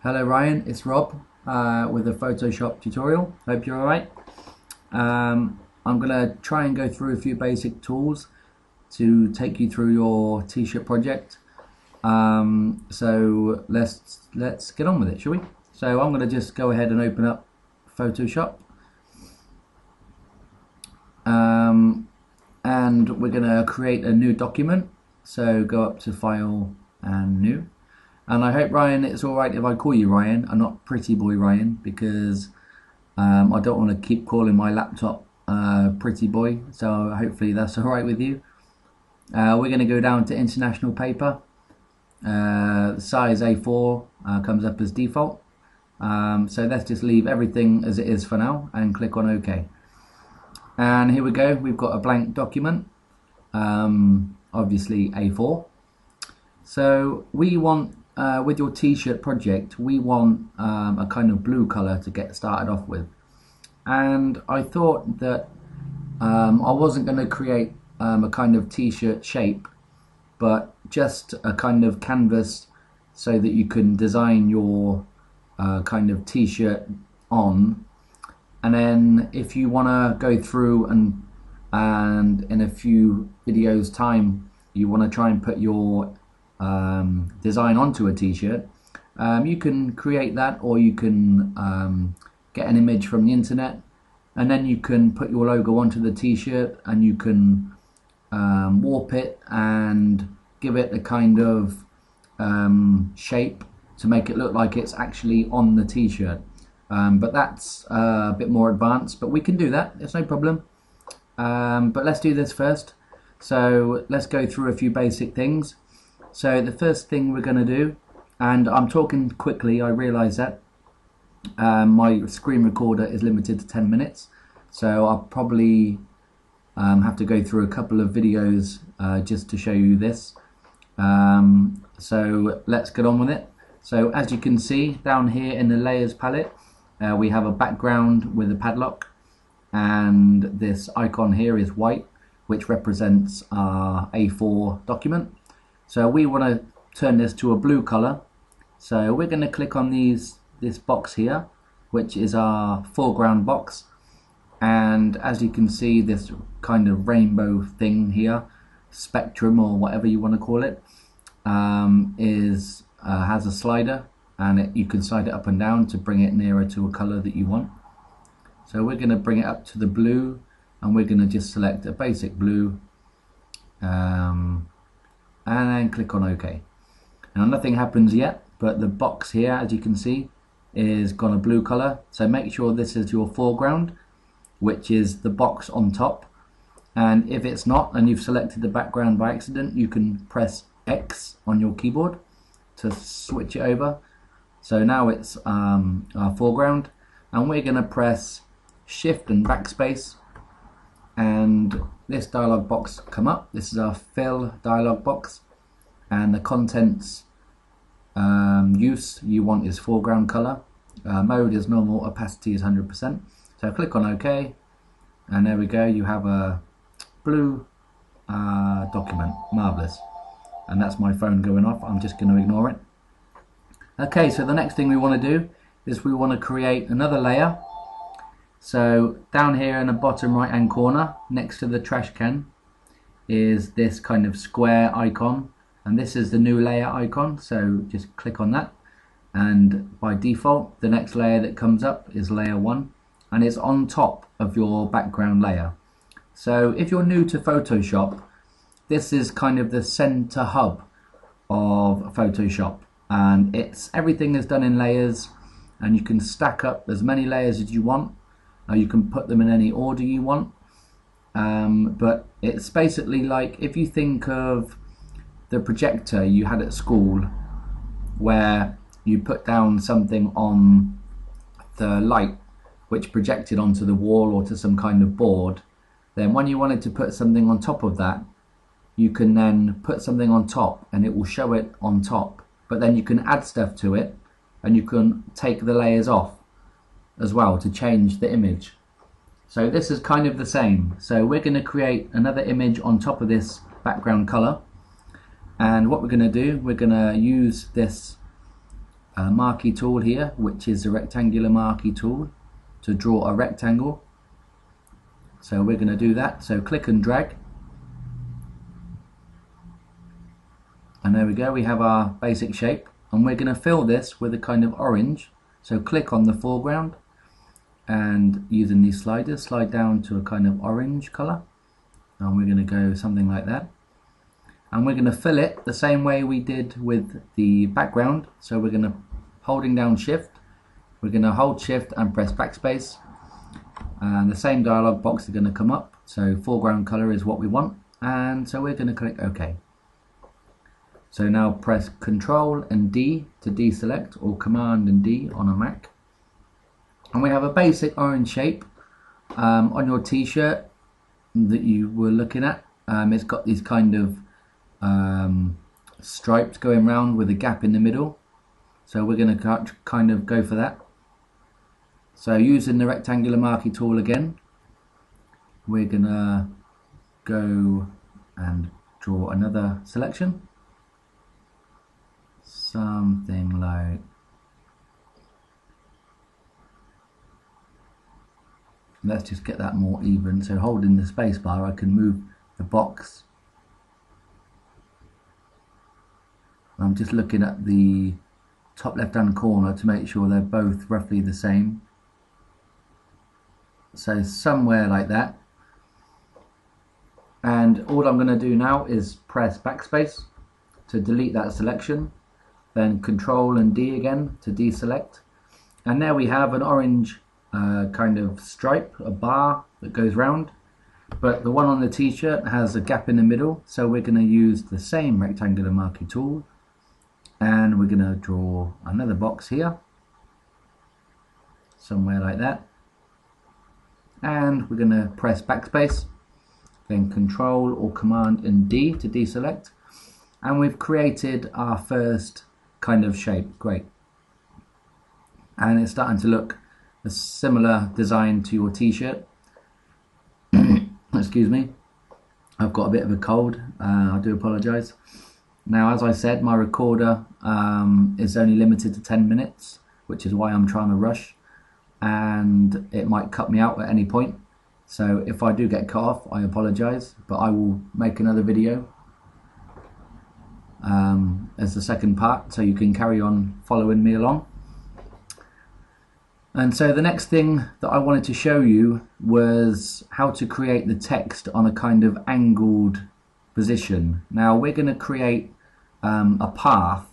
Hello Ryan, it's Rob with a Photoshop tutorial. Hope you're alright. I'm going to try and go through a few basic tools to take you through your t-shirt project. So let's get on with it, shall we? So I'm going to just go ahead and open up Photoshop. And we're going to create a new document. So go up to File and New. And I hope, Ryan, it's alright if I call you Ryan and not Pretty Boy Ryan, because I don't want to keep calling my laptop Pretty Boy, so hopefully that's alright with you. We're going to go down to international paper. Size A4 comes up as default. So let's just leave everything as it is for now and click on OK. And here we go, we've got a blank document, obviously A4. So we want, with your t-shirt project, we want a kind of blue colour to get started off with. And I thought that I wasn't going to create a kind of t-shirt shape, but just a kind of canvas so that you can design your kind of t-shirt on. And then if you want to go through and in a few videos time you want to try and put your design onto a t-shirt, you can create that, or you can get an image from the internet, and then you can put your logo onto the t-shirt, and you can warp it and give it a kind of shape to make it look like it's actually on the t-shirt. But that's a bit more advanced, but we can do that, it's no problem. But let's do this first. So let's go through a few basic things. So the first thing we're going to do, and I'm talking quickly, I realise that my screen recorder is limited to 10 minutes, so I'll probably have to go through a couple of videos just to show you this. So let's get on with it. So as you can see down here in the layers palette, we have a background with a padlock, and this icon here is white, which represents our A4 document. So we want to turn this to a blue color. So we're going to click on this box here, which is our foreground box. And as you can see, this kind of rainbow thing here, spectrum or whatever you want to call it, has a slider, and you can slide it up and down to bring it nearer to a color that you want. So we're going to bring it up to the blue, and we're going to just select a basic blue. And then click on OK. Now nothing happens yet, but the box here, as you can see, is got a blue color. So make sure this is your foreground, which is the box on top. And if it's not, and you've selected the background by accident, you can press X on your keyboard to switch it over. So now it's our foreground, and we're going to press Shift and Backspace, and this dialog box come up. This is our fill dialog box, and the contents use you want is foreground color. Mode is normal, opacity is 100%. So click on OK, and there we go, you have a blue document. Marvelous. And that's my phone going off, I'm just going to ignore it. Okay, so the next thing we want to do is we want to create another layer. So down here in the bottom right hand corner, next to the trash can, is this kind of square icon, and this is the new layer icon. So just click on that, and by default the next layer that comes up is layer 1, and it's on top of your background layer. So if you're new to Photoshop, this is kind of the center hub of Photoshop, and everything is done in layers, and you can stack up as many layers as you want. You can put them in any order you want, but it's basically like if you think of the projector you had at school, where you put down something on the light which projected onto the wall or to some kind of board. Then when you wanted to put something on top of that, you can then put something on top and it will show it on top, but then you can add stuff to it, and you can take the layers off as well to change the image. So this is kind of the same. So we're going to create another image on top of this background color, and what we're going to do, we're going to use this marquee tool here, which is the rectangular marquee tool, to draw a rectangle. So we're going to do that. So click and drag, and there we go, we have our basic shape, and we're going to fill this with a kind of orange. So click on the foreground, and using these sliders, slide down to a kind of orange color, and we're going to go something like that. And we're going to fill it the same way we did with the background. So we're going to, holding down shift, we're going to hold shift and press backspace, and the same dialog box is going to come up. So foreground color is what we want, and so we're going to click OK. So now press Control and D to deselect, or Command and D on a Mac, and we have a basic orange shape on your t-shirt that you were looking at. It's got these kind of stripes going round with a gap in the middle, so we're going to kind of go for that. So using the rectangular marquee tool again, we're going to go and draw another selection, something like, let's just get that more even. So holding the space bar, I can move the box. I'm just looking at the top left hand corner to make sure they're both roughly the same. So somewhere like that. And all I'm going to do now is press backspace to delete that selection, then Control and D again to deselect. And there we have an orange kind of stripe, a bar that goes round. But the one on the t-shirt has a gap in the middle, so we're going to use the same rectangular marquee tool, and we're going to draw another box here, somewhere like that. And we're going to press backspace, then Control or Command and D to deselect, and we've created our first kind of shape. Great. And it's starting to look a similar design to your t-shirt. Excuse me, I've got a bit of a cold, I do apologise. Now, as I said, my recorder is only limited to 10 minutes, which is why I'm trying to rush, and it might cut me out at any point. So if I do get cut off, I apologise, but I will make another video as the second part, so you can carry on following me along. And so the next thing that I wanted to show you was how to create the text on a kind of angled position. Now we're going to create a path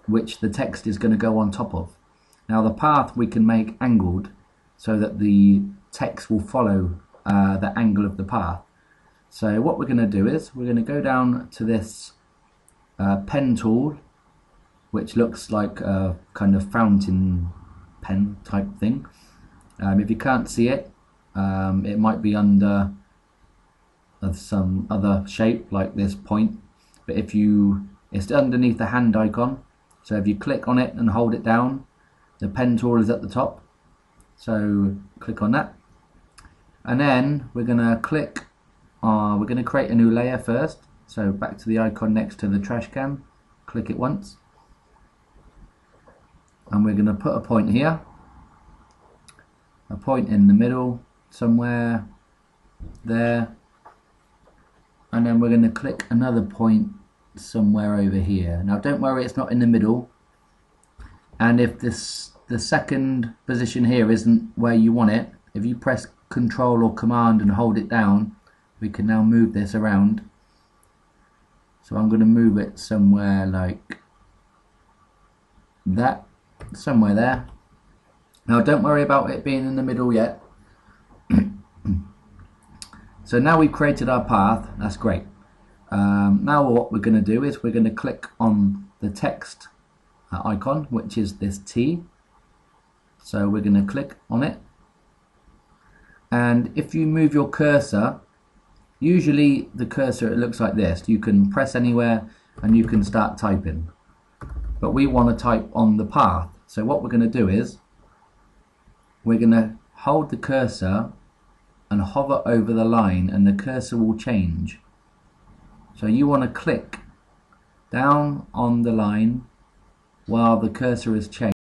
which the text is going to go on top of. Now the path we can make angled so that the text will follow the angle of the path. So what we're going to do is we're going to go down to this pen tool, which looks like a kind of fountain pen type thing. If you can't see it, it might be under some other shape like this point, but if you, it's underneath the hand icon, so if you click on it and hold it down, the pen tool is at the top, so click on that, and then we're going to click we're going to create a new layer first. So back to the icon next to the trash can, click it once, and we're going to put a point here, a point in the middle somewhere there, and then we're going to click another point somewhere over here. Now don't worry, it's not in the middle, and if the second position here isn't where you want it, if you press Control or Command and hold it down, we can now move this around. So I'm going to move it somewhere like that, somewhere there. Now don't worry about it being in the middle yet. So now we've created our path, that's great. Now what we're going to do is we're going to click on the text icon, which is this T. So we're going to click on it, and if you move your cursor, usually the cursor, it looks like this. You can press anywhere and you can start typing, but we want to type on the path. So what we're going to do is we're going to hold the cursor and hover over the line, and the cursor will change. So you want to click down on the line while the cursor is changed.